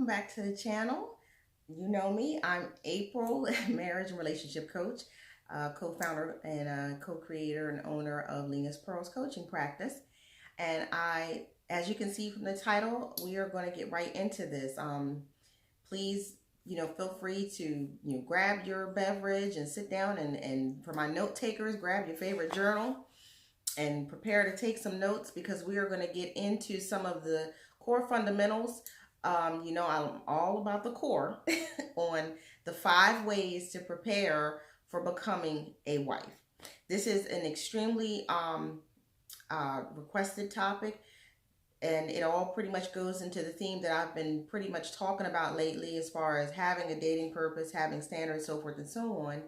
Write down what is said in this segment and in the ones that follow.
welcome back to the channel. You know me, I'm April, marriage and relationship coach, co-founder and co-creator and owner of Lenas coaching practice. And as you can see from the title, we are going to get right into this. Please, feel free to, grab your beverage and sit down, and for my note takers, grab your favorite journal and prepare to take some notes, because we are going to get into some of the core fundamentals. I'm all about the core on the 5 ways to prepare for becoming a wife. This is an extremely requested topic, and it all pretty much goes into the theme that I've been pretty much talking about lately, as far as having a dating purpose, having standards, so forth and so on.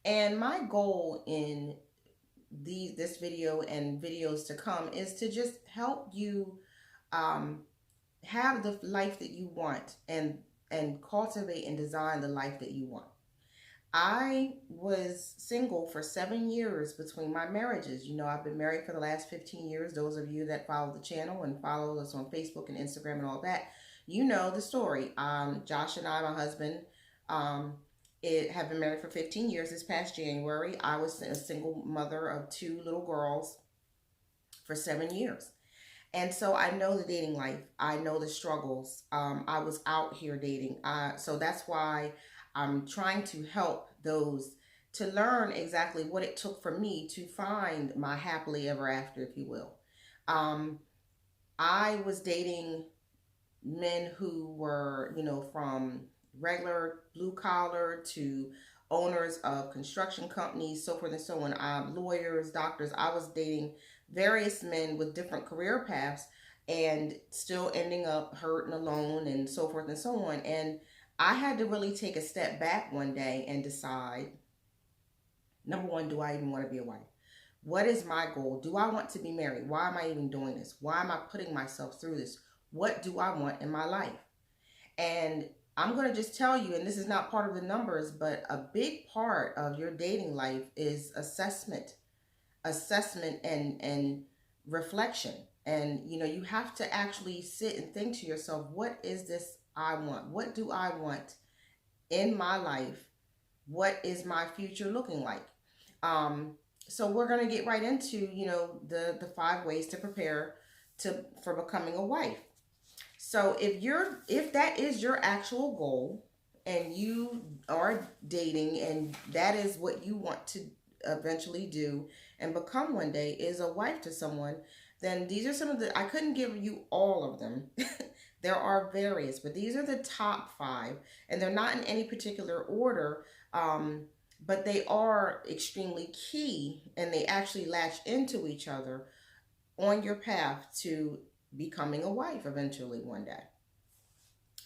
And my goal in this video and videos to come is to just help you have the life that you want, and cultivate and design the life that you want. I was single for 7 years between my marriages. I've been married for the last 15 years. Those of you that follow the channel and follow us on Facebook and Instagram and all that, you know the story. Josh and I, my husband, have been married for 15 years. This past January, I was a single mother of 2 little girls for 7 years. And so I know the dating life. I know the struggles. I was out here dating. So that's why I'm trying to help those to learn exactly what it took for me to find my happily ever after, if you will. I was dating men who were, from regular blue collar to owners of construction companies, so forth and so on, lawyers, doctors. I was dating various men with different career paths, and still ending up hurt and alone, and so forth and so on. And I had to really take a step back one day and decide, number one, do I even want to be a wife? What is my goal? Do I want to be married? Why am I even doing this? Why am I putting myself through this? What do I want in my life? And I'm going to just tell you, and this is not part of the numbers, but a big part of your dating life is assessment and reflection. And you have to actually sit and think to yourself, what is this I want? What do I want in my life? What is my future looking like? So we're going to get right into the 5 ways to prepare for becoming a wife. So if that is your actual goal, and you are dating, and that is what you want to eventually do and become one day, is a wife to someone, then these are some of I couldn't give you all of them. There are various, but these are the top 5, and they're not in any particular order, but they are extremely key, and they actually latch into each other on your path to becoming a wife eventually one day.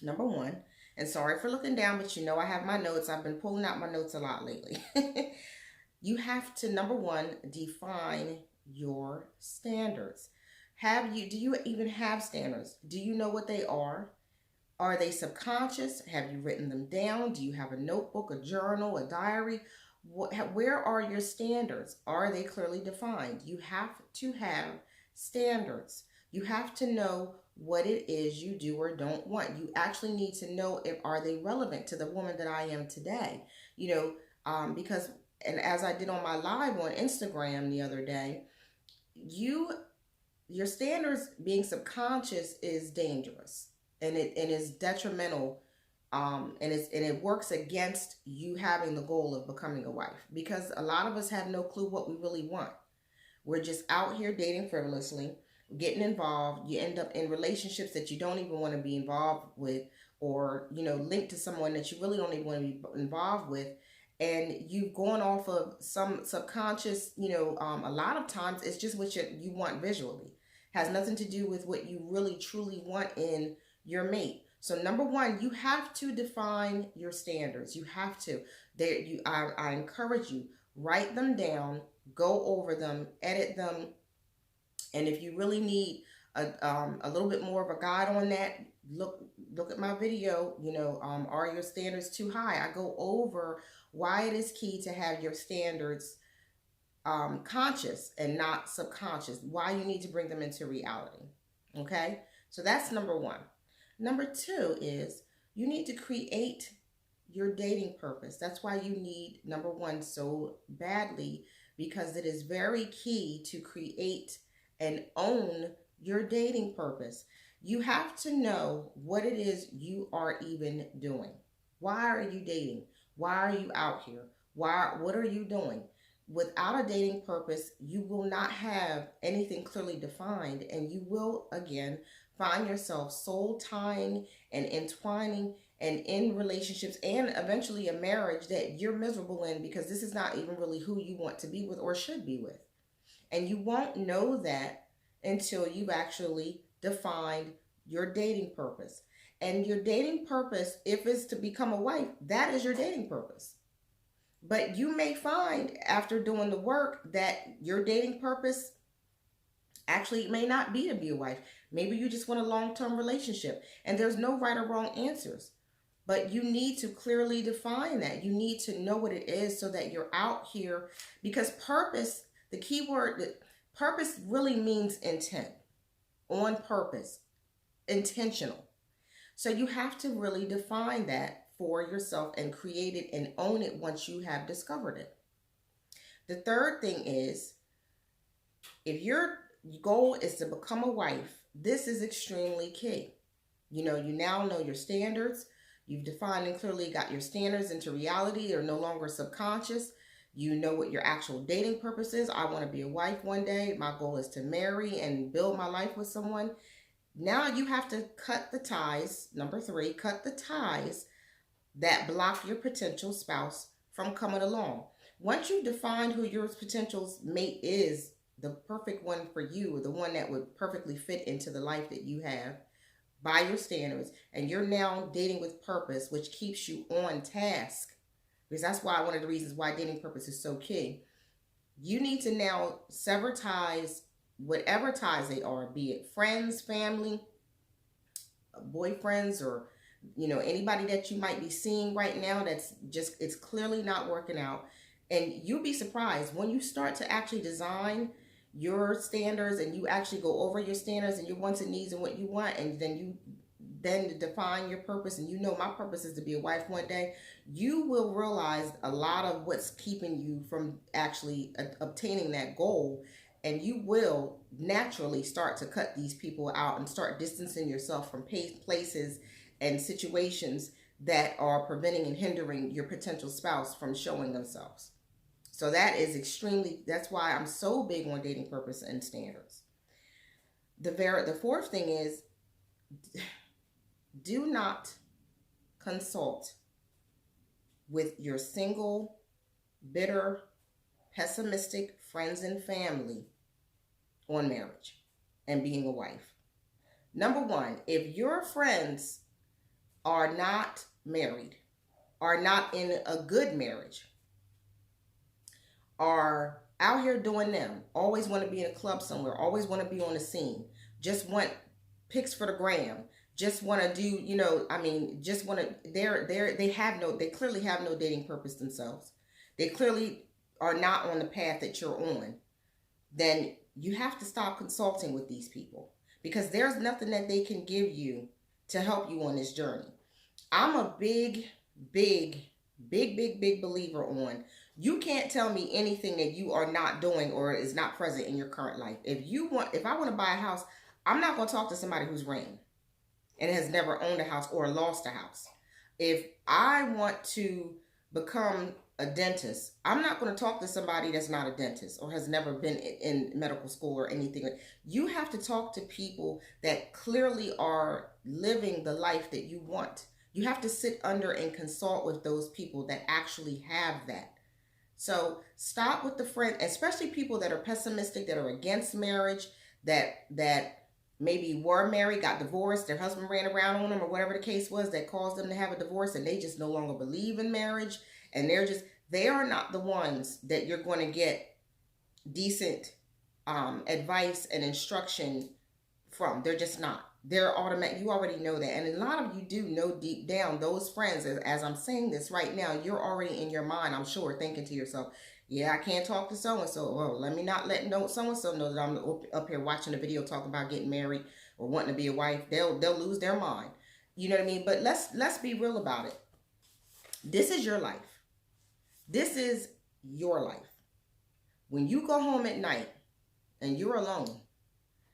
Number 1, and sorry for looking down, but I have my notes. I've been pulling out my notes a lot lately. You have to, number 1, define your standards. Do you even have standards? Do you know what they are? Are they subconscious? Have you written them down? Do you have a notebook, a journal, a diary? Where are your standards? Are they clearly defined? You have to have standards. You have to know what it is you do or don't want. You actually need to know, are they relevant to the woman that I am today? Because, and as I did on my live on Instagram the other day, your standards being subconscious is dangerous, and it is detrimental, and it works against you having the goal of becoming a wife, because a lot of us have no clue what we really want. We're just out here dating frivolously, getting involved. You end up in relationships that you don't even want to be involved with, or linked to someone that you really don't even want to be involved with, and you've gone off of some subconscious, a lot of times it's just what you want visually. Has nothing to do with what you really truly want in your mate. So number 1, you have to define your standards. You have to. I encourage you, write them down, go over them, edit them, and if you really need a little bit more of a guide on that, look at my video. Are your standards too high? I go over why it is key to have your standards conscious and not subconscious, why you need to bring them into reality. Okay, so that's number 1. Number 2 is You need to create your dating purpose. That's why you need number one so badly, because it is very key to create and own your dating purpose. You have to know what it is you are even doing. Why are you dating? Why are you out here? What are you doing? Without a dating purpose, you will not have anything clearly defined, and you will again find yourself soul tying and entwining and in relationships and eventually a marriage that you're miserable in, because this is not even really who you want to be with or should be with. And you won't know that until you've actually defined your dating purpose. And your dating purpose, if it's to become a wife, that is your dating purpose. But you may find after doing the work that your dating purpose actually may not be to be a wife. Maybe you just want a long-term relationship, and there's no right or wrong answers. But you need to clearly define that. You need to know what it is so that you're out here, because purpose, the key word, purpose really means intent, on purpose, intentional. So you have to really define that for yourself and create it and own it once you have discovered it. The third thing is, if your goal is to become a wife, this is extremely key. You now know your standards. You've defined and clearly got your standards into reality. They're no longer subconscious. You know what your actual dating purpose is. I want to be a wife one day. My goal is to marry and build my life with someone. Now you have to cut the ties. Number 3, cut the ties that block your potential spouse from coming along. Once you define who your potential mate is, the perfect one for you, or the one that would perfectly fit into the life that you have by your standards, and you're now dating with purpose, which keeps you on task, because that's why one of the reasons why dating purpose is so key. You need to now sever ties, whatever ties they are, be it friends, family, boyfriends, or anybody that you might be seeing right now that's just, it's clearly not working out. And you'll be surprised when you start to actually design your standards and you actually go over your standards and your wants and needs and what you want, and then you define your purpose, and my purpose is to be a wife one day. You will realize a lot of what's keeping you from actually obtaining that goal, and you will naturally start to cut these people out and start distancing yourself from places and situations that are preventing and hindering your potential spouse from showing themselves. So that's why I'm so big on dating purpose and standards. The fourth thing is, do not consult with your single, bitter, pessimistic friends and family on marriage and being a wife. Number 1, if your friends are not married, are not in a good marriage, are out here doing them, always want to be in a club somewhere, always want to be on the scene, just want pics for the gram, just want to do, just want to, they clearly have no dating purpose themselves. They clearly are not on the path that you're on. Then you have to stop consulting with these people, because there's nothing that they can give you to help you on this journey. I'm a big believer on, you can't tell me anything that you are not doing or is not present in your current life. If I want to buy a house, I'm not going to talk to somebody who's renting and has never owned a house or lost a house. If I want to become a dentist, I'm not going to talk to somebody that's not a dentist or has never been in medical school or anything. You have to talk to people that clearly are living the life that you want. You have to sit under and consult with those people that actually have that. So stop with the friend, especially people that are pessimistic, that are against marriage, that maybe were married, got divorced, their husband ran around on them or whatever the case was that caused them to have a divorce, and they just no longer believe in marriage, and they are not the ones that you're going to get decent advice and instruction from. They're just not. They're automatic. You already know that. And a lot of you do know deep down, those friends, as I'm saying this right now, you're already in your mind, I'm sure, thinking to yourself, yeah, I can't talk to so-and-so. Well, let me not let so-and-so know that I'm up here watching a video talking about getting married or wanting to be a wife. They'll lose their mind. You know what I mean? But let's be real about it. This is your life. This is your life. When you go home at night and you're alone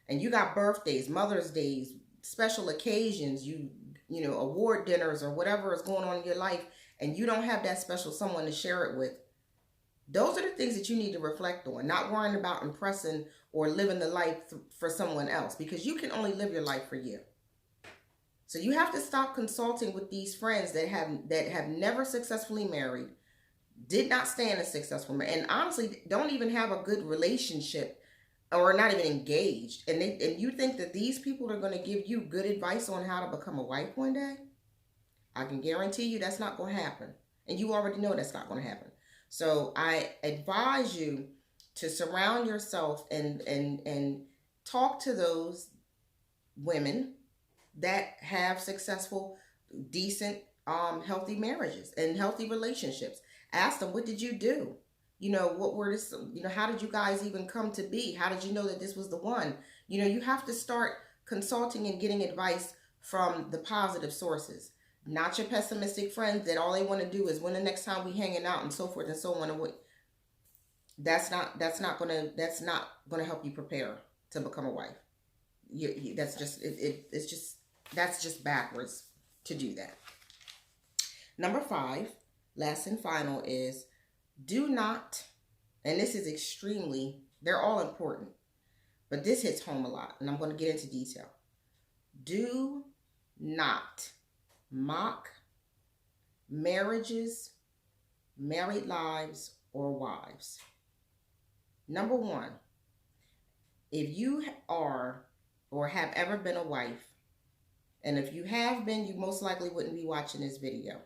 and you got birthdays, Mother's Days, special occasions, you know, award dinners or whatever is going on in your life, and you don't have that special someone to share it with, those are the things that you need to reflect on, not worrying about impressing or living the life for someone else, because you can only live your life for you. So you have to stop consulting with these friends that have never successfully married, did not stay in a successful marriage, and honestly don't even have a good relationship or not even engaged. And you think that these people are going to give you good advice on how to become a wife one day? I can guarantee you that's not going to happen. And you already know that's not going to happen. So I advise you to surround yourself and talk to those women that have successful, decent, healthy marriages and healthy relationships. Ask them, what did you do? You know, what were this, you know, how did you guys even come to be? How did you know that this was the one? You know, you have to start consulting and getting advice from the positive sources, not your pessimistic friends that all they want to do is when the next time we hanging out and so forth and so on. And what that's not gonna help you prepare to become a wife. That's just backwards to do that. Number 5, last and final, is do not, and this is extremely, they're all important, but this hits home a lot, and I'm going to get into detail. Do not mock marriages, married lives, or wives. Number 1, if you are or have ever been a wife, and if you have been, you most likely wouldn't be watching this video.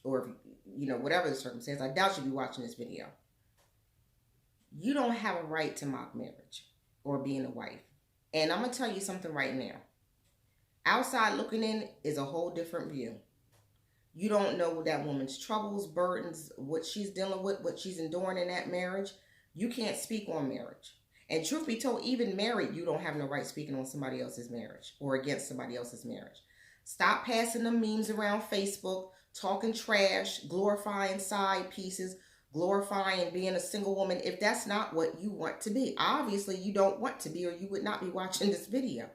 Or, if, you know, whatever the circumstance, I doubt you'll be watching this video. You don't have a right to mock marriage or being a wife. And I'm going to tell you something right now. Outside looking in is a whole different view. You don't know that woman's troubles, burdens, what she's dealing with, what she's enduring in that marriage. You can't speak on marriage. And truth be told, even married, you don't have no right speaking on somebody else's marriage or against somebody else's marriage. Stop passing the memes around Facebook, talking trash, glorifying side pieces, glorifying being a single woman. If that's not what you want to be, obviously you don't want to be, or you would not be watching this video.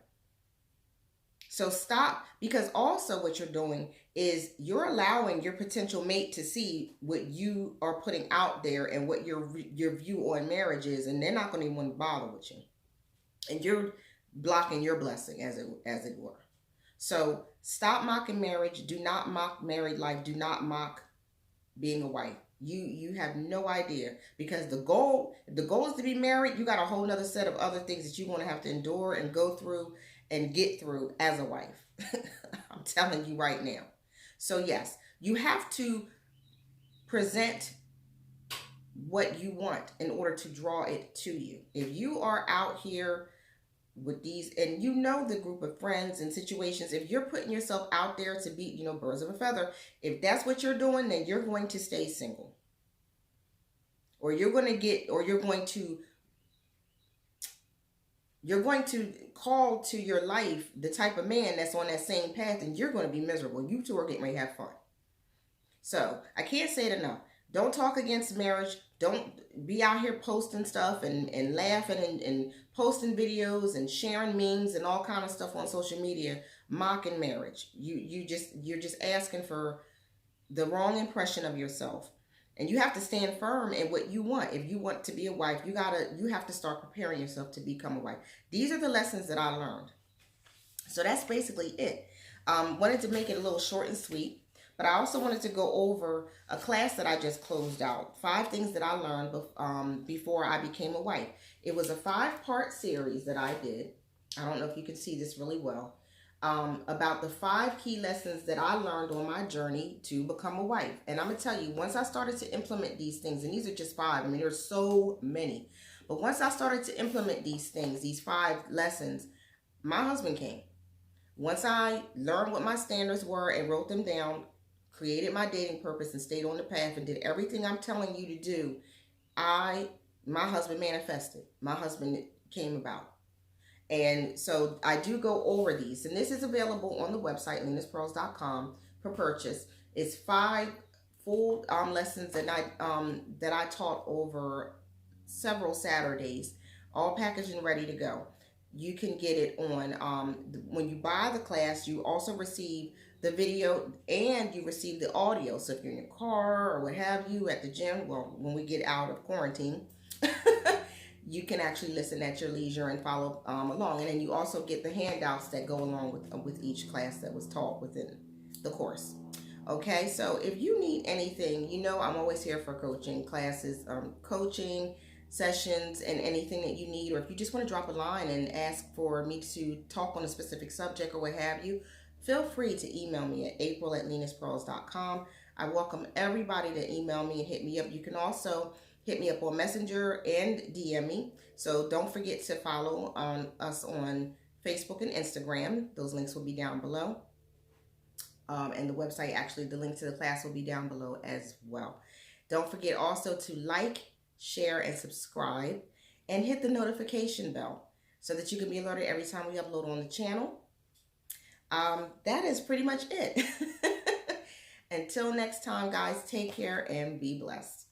So stop, because also what you're doing is you're allowing your potential mate to see what you are putting out there and what your view on marriage is, and they're not going to even want to bother with you. And you're blocking your blessing, as it were. So stop mocking marriage. Do not mock married life. Do not mock being a wife. You have no idea, because if the goal is to be married, you got a whole nother set of other things that you're going to have to endure and go through and get through as a wife. I'm telling you right now. So yes, you have to present what you want in order to draw it to you. If you are out here with these, and you know the group of friends and situations, if you're putting yourself out there to be, you know, birds of a feather, if that's what you're doing, then you're going to stay single. Or you're going to call to your life the type of man that's on that same path, and you're going to be miserable. You two are getting ready to have fun. So I can't say it enough. Don't talk against marriage. Don't be out here posting stuff and laughing and posting videos and sharing memes and all kind of stuff on social media, mocking marriage. You're just asking for the wrong impression of yourself. And you have to stand firm in what you want. If you want to be a wife, you have to start preparing yourself to become a wife. These are the lessons that I learned. So that's basically it. Wanted to make it a little short and sweet, but I also wanted to go over a class that I just closed out. 5 things that I learned before I became a wife. It was a 5-part series that I did. I don't know if you can see this really well. About the 5 key lessons that I learned on my journey to become a wife. And I'm going to tell you, once I started to implement these things, and these are just 5, I mean, there's so many. But once I started to implement these things, these 5 lessons, my husband came. Once I learned what my standards were and wrote them down, created my dating purpose and stayed on the path and did everything I'm telling you to do, my husband manifested. My husband came about. And so I do go over these, and this is available on the website lenaspearls.com for purchase. It's 5 full lessons that I taught over several Saturdays, all packaged and ready to go. You can get it on when you buy the class. You also receive the video and you receive the audio. So if you're in your car or what have you, at the gym, well, when we get out of quarantine, you can actually listen at your leisure and follow along. And then you also get the handouts that go along with each class that was taught within the course. Okay, so if you need anything, you know I'm always here for coaching classes, coaching sessions, and anything that you need. Or if you just want to drop a line and ask for me to talk on a specific subject or what have you, feel free to email me at april@lenaspearls.com. I welcome everybody to email me and hit me up. You can also hit me up on Messenger and DM me. So don't forget to follow us on Facebook and Instagram. Those links will be down below. And the website, actually, the link to the class will be down below as well. Don't forget also to like, share, and subscribe, and hit the notification bell so that you can be alerted every time we upload on the channel. That is pretty much it. Until next time, guys, take care and be blessed.